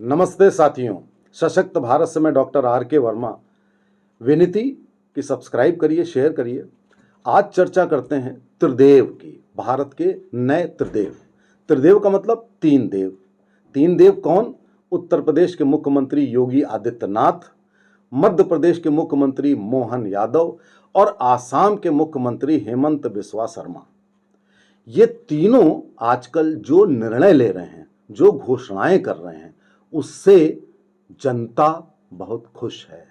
नमस्ते साथियों। सशक्त भारत से मैं डॉक्टर R.K. वर्मा। विनती कि सब्सक्राइब करिए, शेयर करिए। आज चर्चा करते हैं त्रिदेव की, भारत के नए त्रिदेव। त्रिदेव का मतलब तीन देव। तीन देव कौन? उत्तर प्रदेश के मुख्यमंत्री योगी आदित्यनाथ, मध्य प्रदेश के मुख्यमंत्री मोहन यादव और आसाम के मुख्यमंत्री हेमंत बिस्वा शर्मा। ये तीनों आजकल जो निर्णय ले रहे हैं, जो घोषणाएं कर रहे हैं, उससे जनता बहुत खुश है।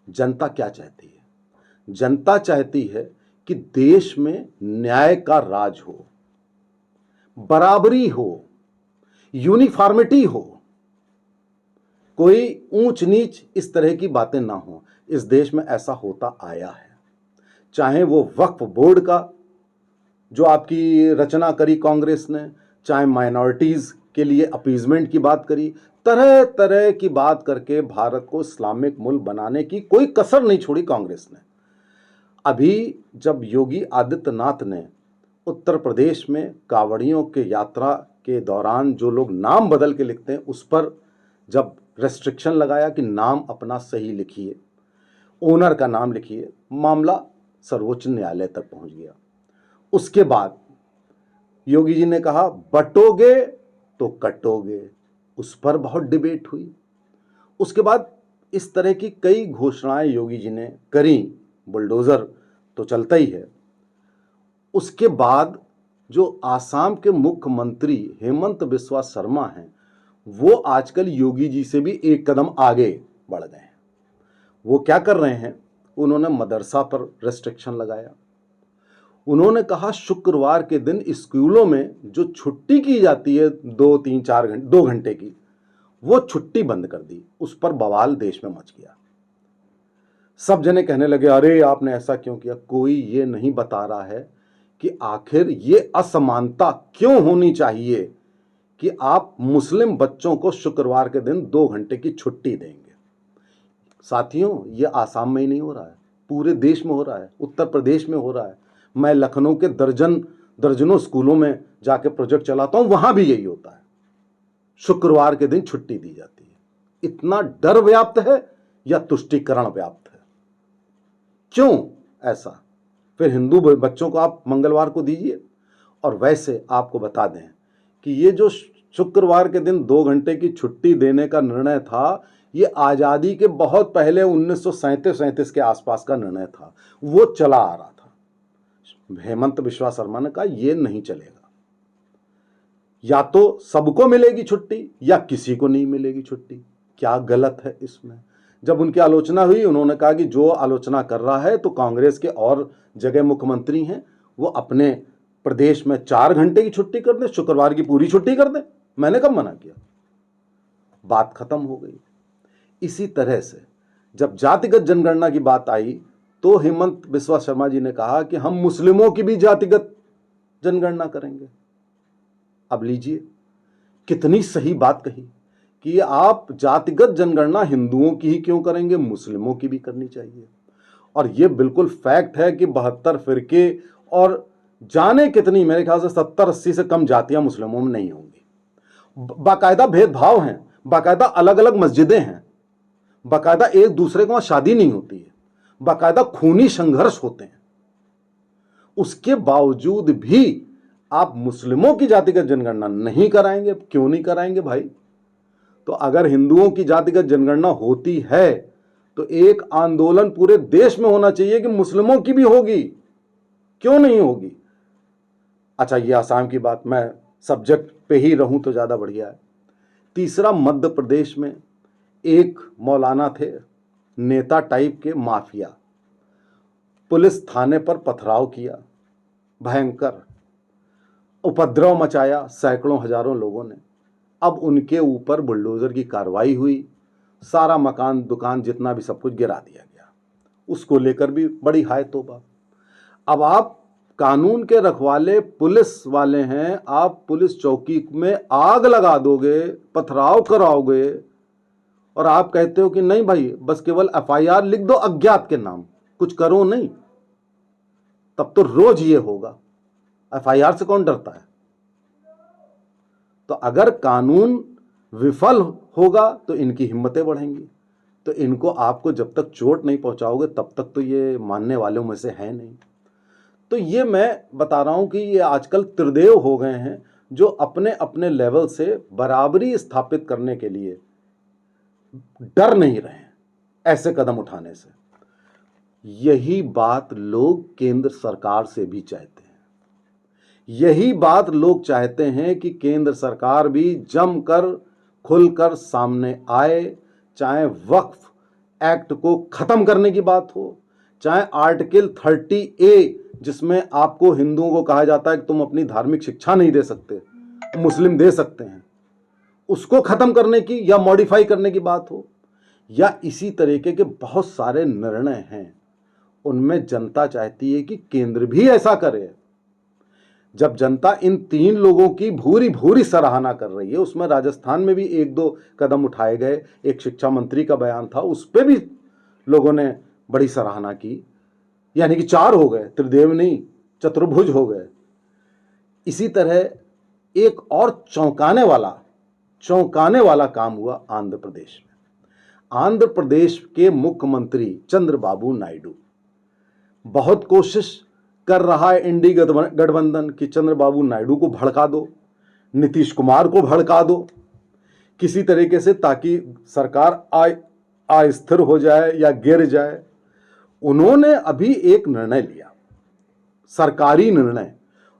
जनता क्या चाहती है? जनता चाहती है कि देश में न्याय का राज हो, बराबरी हो, यूनिफॉर्मिटी हो, कोई ऊंच नीच इस तरह की बातें ना हो। इस देश में ऐसा होता आया है। चाहे वो वक्फ बोर्ड का जो आपकी रचना करी कांग्रेस ने, चाहे माइनॉरिटीज के लिए अपीजमेंट की बात करी, तरह तरह की बात करके भारत को इस्लामिक मुल्क बनाने की कोई कसर नहीं छोड़ी कांग्रेस ने। अभी जब योगी आदित्यनाथ ने उत्तर प्रदेश में कांवड़ियों के यात्रा के दौरान जो लोग नाम बदल के लिखते हैं, उस पर जब रेस्ट्रिक्शन लगाया कि नाम अपना सही लिखिए, ओनर का नाम लिखिए, मामला सर्वोच्च न्यायालय तक पहुंच गया। उसके बाद योगी जी ने कहा बटोगे तो कटोगे, उस पर बहुत डिबेट हुई। उसके बाद इस तरह की कई घोषणाएं योगी जी ने करी। बुलडोजर तो चलता ही है। उसके बाद जो आसाम के मुख्यमंत्री हेमंत बिस्वा शर्मा हैं, वो आजकल योगी जी से भी एक कदम आगे बढ़ गए हैं। वो क्या कर रहे हैं? उन्होंने मदरसा पर रेस्ट्रिक्शन लगाया। उन्होंने कहा शुक्रवार के दिन स्कूलों में जो छुट्टी की जाती है 2 घंटे की, वो छुट्टी बंद कर दी। उस पर बवाल देश में मच गया। सब जने कहने लगे अरे आपने ऐसा क्यों किया। कोई ये नहीं बता रहा है कि आखिर ये असमानता क्यों होनी चाहिए कि आप मुस्लिम बच्चों को शुक्रवार के दिन 2 घंटे की छुट्टी देंगे। साथियों, ये आसाम में ही नहीं हो रहा है, पूरे देश में हो रहा है, उत्तर प्रदेश में हो रहा है। मैं लखनऊ के दर्जनों स्कूलों में जाके प्रोजेक्ट चलाता हूं, वहां भी यही होता है। शुक्रवार के दिन छुट्टी दी जाती है। इतना डर व्याप्त है या तुष्टीकरण व्याप्त है? क्यों ऐसा? फिर हिंदू बच्चों को आप मंगलवार को दीजिए। और वैसे आपको बता दें कि ये जो शुक्रवार के दिन 2 घंटे की छुट्टी देने का निर्णय था, ये आज़ादी के बहुत पहले 1937 के आसपास का निर्णय था। वो चला आ रहा था। हेमंत बिस्वा शर्मा ने कहा ये नहीं चलेगा, या तो सबको मिलेगी छुट्टी या किसी को नहीं मिलेगी छुट्टी। क्या गलत है इसमें? जब उनकी आलोचना हुई, उन्होंने कहा कि जो आलोचना कर रहा है तो कांग्रेस के और जगह मुख्यमंत्री हैं, वो अपने प्रदेश में 4 घंटे की छुट्टी कर दें, शुक्रवार की पूरी छुट्टी कर दें। मैंने कब मना किया? बात खत्म हो गई। इसी तरह से जब जातिगत जनगणना की बात आई तो हेमंत बिस्वा शर्मा जी ने कहा कि हम मुस्लिमों की भी जातिगत जनगणना करेंगे। अब लीजिए, कितनी सही बात कही कि आप जातिगत जनगणना हिंदुओं की ही क्यों करेंगे, मुस्लिमों की भी करनी चाहिए। और यह बिल्कुल फैक्ट है कि 72 फिरके और जाने कितनी, मेरे ख्याल से 70-80 से कम जातियां मुस्लिमों में नहीं होंगी। बाकायदा भेदभाव हैं, बाकायदा अलग अलग मस्जिदें हैं, बाकायदा एक दूसरे को शादी नहीं होती है, बाकायदा खूनी संघर्ष होते हैं। उसके बावजूद भी आप मुस्लिमों की जातिगत जनगणना नहीं कराएंगे। क्यों नहीं कराएंगे भाई? तो अगर हिंदुओं की जातिगत जनगणना होती है तो एक आंदोलन पूरे देश में होना चाहिए कि मुस्लिमों की भी होगी। क्यों नहीं होगी? अच्छा, ये आसाम की बात, मैं सब्जेक्ट पे ही रहूं तो ज्यादा बढ़िया है। तीसरा, मध्य प्रदेश में एक मौलाना थे, नेता टाइप के माफिया। पुलिस थाने पर पथराव किया, भयंकर उपद्रव मचाया सैकड़ों हजारों लोगों ने। अब उनके ऊपर बुलडोजर की कार्रवाई हुई, सारा मकान दुकान जितना भी सब कुछ गिरा दिया गया। उसको लेकर भी बड़ी हाय तौबा। अब आप कानून के रखवाले पुलिस वाले हैं, आप पुलिस चौकी में आग लगा दोगे, पथराव कराओगे, और आप कहते हो कि नहीं भाई बस केवल FIR लिख दो अज्ञात के नाम, कुछ करो नहीं। तब तो रोज ये होगा। FIR से कौन डरता है? तो अगर कानून विफल होगा तो इनकी हिम्मतें बढ़ेंगी। तो इनको आपको जब तक चोट नहीं पहुंचाओगे तब तक तो ये मानने वालों में से है नहीं। तो ये मैं बता रहा हूं कि ये आजकल त्रिदेव हो गए हैं जो अपने अपने लेवल से बराबरी स्थापित करने के लिए डर नहीं रहे हैं ऐसे कदम उठाने से। यही बात लोग केंद्र सरकार से भी चाहते हैं। यही बात लोग चाहते हैं कि केंद्र सरकार भी जमकर खुलकर सामने आए, चाहे वक्फ एक्ट को खत्म करने की बात हो, चाहे आर्टिकल 30A जिसमें आपको हिंदुओं को कहा जाता है कि तुम अपनी धार्मिक शिक्षा नहीं दे सकते, मुस्लिम दे सकते हैं, उसको खत्म करने की या मॉडिफाई करने की बात हो, या इसी तरीके के बहुत सारे निर्णय हैं उनमें जनता चाहती है कि केंद्र भी ऐसा करे। जब जनता इन 3 लोगों की भूरी भूरी सराहना कर रही है, उसमें राजस्थान में भी 1-2 कदम उठाए गए, एक शिक्षा मंत्री का बयान था उस पर भी लोगों ने बड़ी सराहना की, यानी कि 4 हो गए, त्रिदेव नहीं चतुर्भुज हो गए। इसी तरह एक और चौंकाने वाला काम हुआ आंध्र प्रदेश में। आंध्र प्रदेश के मुख्यमंत्री चंद्रबाबू नायडू बहुत कोशिश कर रहा है इंडी गठबंधन कि चंद्रबाबू नायडू को भड़का दो, नीतीश कुमार को भड़का दो किसी तरीके से, ताकि सरकार अस्थिर हो जाए या गिर जाए। उन्होंने अभी एक निर्णय लिया, सरकारी निर्णय,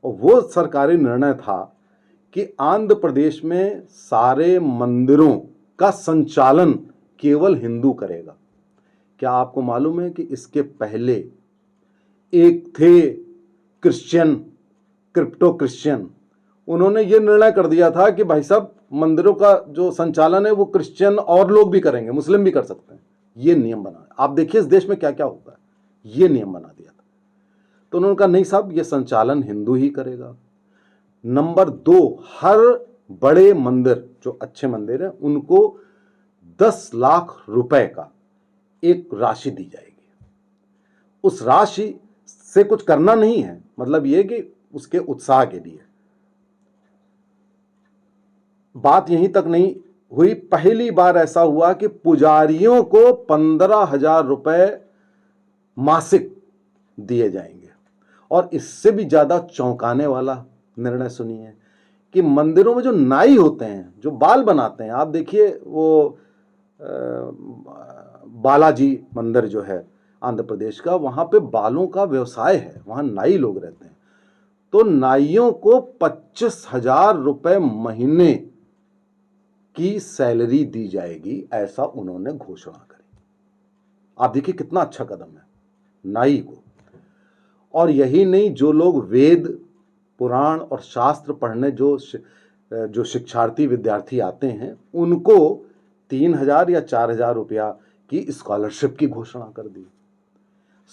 और वो सरकारी निर्णय था कि आंध्र प्रदेश में सारे मंदिरों का संचालन केवल हिंदू करेगा। क्या आपको मालूम है कि इसके पहले एक थे क्रिश्चियन, क्रिप्टो क्रिश्चियन, उन्होंने ये निर्णय कर दिया था कि भाई साहब मंदिरों का जो संचालन है वो क्रिश्चियन और लोग भी करेंगे, मुस्लिम भी कर सकते हैं। ये नियम बना, आप देखिए इस देश में क्या क्या होता है, ये नियम बना दिया था। तो उन्होंने कहा नहीं साहब, ये संचालन हिंदू ही करेगा। नंबर 2, हर बड़े मंदिर जो अच्छे मंदिर हैं उनको 10 लाख रुपए का एक राशि दी जाएगी। उस राशि से कुछ करना नहीं है, मतलब यह कि उसके उत्साह के लिए। बात यहीं तक नहीं हुई, पहली बार ऐसा हुआ कि पुजारियों को 15,000 रुपए मासिक दिए जाएंगे। और इससे भी ज्यादा चौंकाने वाला निर्णय सुनिए कि मंदिरों में जो नाई होते हैं, जो बाल बनाते हैं, आप देखिए वो बालाजी मंदिर जो है आंध्र प्रदेश का, वहां पे बालों का व्यवसाय है, वहां नाई लोग रहते हैं। तो नाइयों को 25,000 रुपए महीने की सैलरी दी जाएगी, ऐसा उन्होंने घोषणा करी। आप देखिए कितना अच्छा कदम है नाई को। और यही नहीं, जो लोग वेद पुराण और शास्त्र पढ़ने जो शिक्षार्थी विद्यार्थी आते हैं उनको 3,000 या 4,000 रुपया की स्कॉलरशिप की घोषणा कर दी।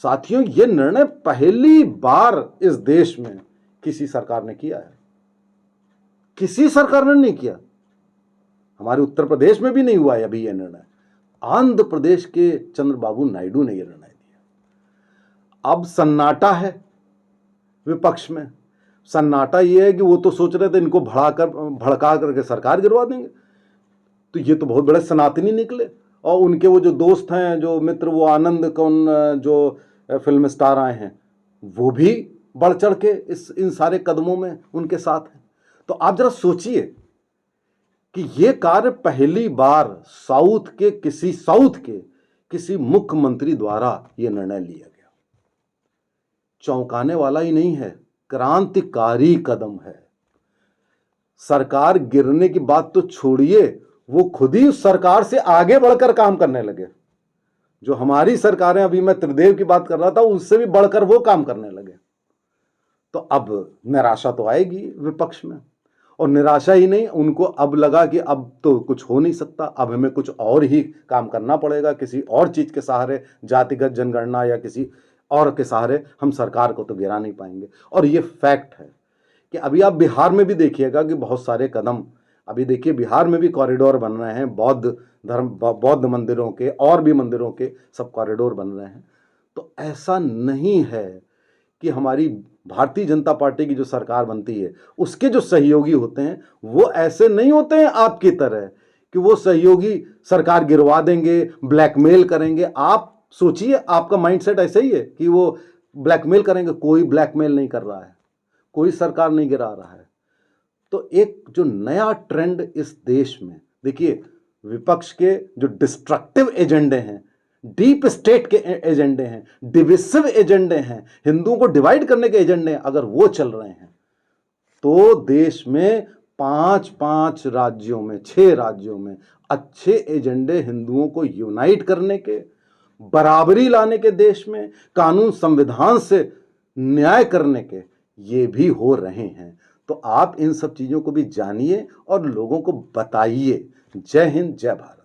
साथियों, यह निर्णय पहली बार इस देश में किसी सरकार ने किया है। किसी सरकार ने नहीं किया, हमारे उत्तर प्रदेश में भी नहीं हुआ है अभी यह निर्णय। आंध्र प्रदेश के चंद्रबाबू नायडू ने यह निर्णय दिया। अब सन्नाटा है विपक्ष में। सन्नाटा यह है कि वो तो सोच रहे थे इनको भड़का करके सरकार गिरवा देंगे, तो ये तो बहुत बड़े सनातनी निकले। और उनके वो जो दोस्त हैं, जो मित्र, वो आनंद कौन जो फिल्म स्टार आए हैं, वो भी बढ़ चढ़ के इन सारे कदमों में उनके साथ हैं। तो आप जरा सोचिए कि ये कार्य पहली बार साउथ के किसी मुख्यमंत्री द्वारा ये निर्णय लिया गया। चौंकाने वाला ही नहीं है, क्रांतिकारी कदम है। सरकार गिरने की बात तो छोड़िए, वो खुद ही उस सरकार से आगे बढ़कर काम करने लगे। जो हमारी सरकारें, अभी मैं त्रिदेव की बात कर रहा था, उससे भी बढ़कर वो काम करने लगे। तो अब निराशा तो आएगी विपक्ष में, और निराशा ही नहीं, उनको अब लगा कि अब तो कुछ हो नहीं सकता, अब हमें कुछ और ही काम करना पड़ेगा, किसी और चीज के सहारे, जातिगत जनगणना या किसी और के सहारे हम सरकार को तो गिरा नहीं पाएंगे। और ये फैक्ट है कि अभी आप बिहार में भी देखिएगा कि बहुत सारे कदम, अभी देखिए बिहार में भी कॉरिडोर बन रहे हैं, बौद्ध मंदिरों के और भी मंदिरों के सब कॉरिडोर बन रहे हैं। तो ऐसा नहीं है कि हमारी भारतीय जनता पार्टी की जो सरकार बनती है उसके जो सहयोगी होते हैं वो ऐसे नहीं होते हैं आपकी तरह कि वो सहयोगी सरकार गिरवा देंगे, ब्लैकमेल करेंगे। आप सोचिए, आपका माइंडसेट ऐसे ही है कि वो ब्लैकमेल करेंगे। कोई ब्लैकमेल नहीं कर रहा है, कोई सरकार नहीं गिरा रहा है। तो एक जो नया ट्रेंड इस देश में, देखिए, विपक्ष के जो डिस्ट्रक्टिव एजेंडे हैं, डीप स्टेट के एजेंडे हैं, डिविसिव एजेंडे हैं, हिंदुओं को डिवाइड करने के एजेंडे हैं, अगर वो चल रहे हैं तो देश में 5 राज्यों में, 6 राज्यों में अच्छे एजेंडे हिंदुओं को यूनाइट करने के, बराबरी लाने के, देश में कानून संविधान से न्याय करने के, ये भी हो रहे हैं। तो आप इन सब चीज़ों को भी जानिए और लोगों को बताइए। जय हिंद, जय भारत।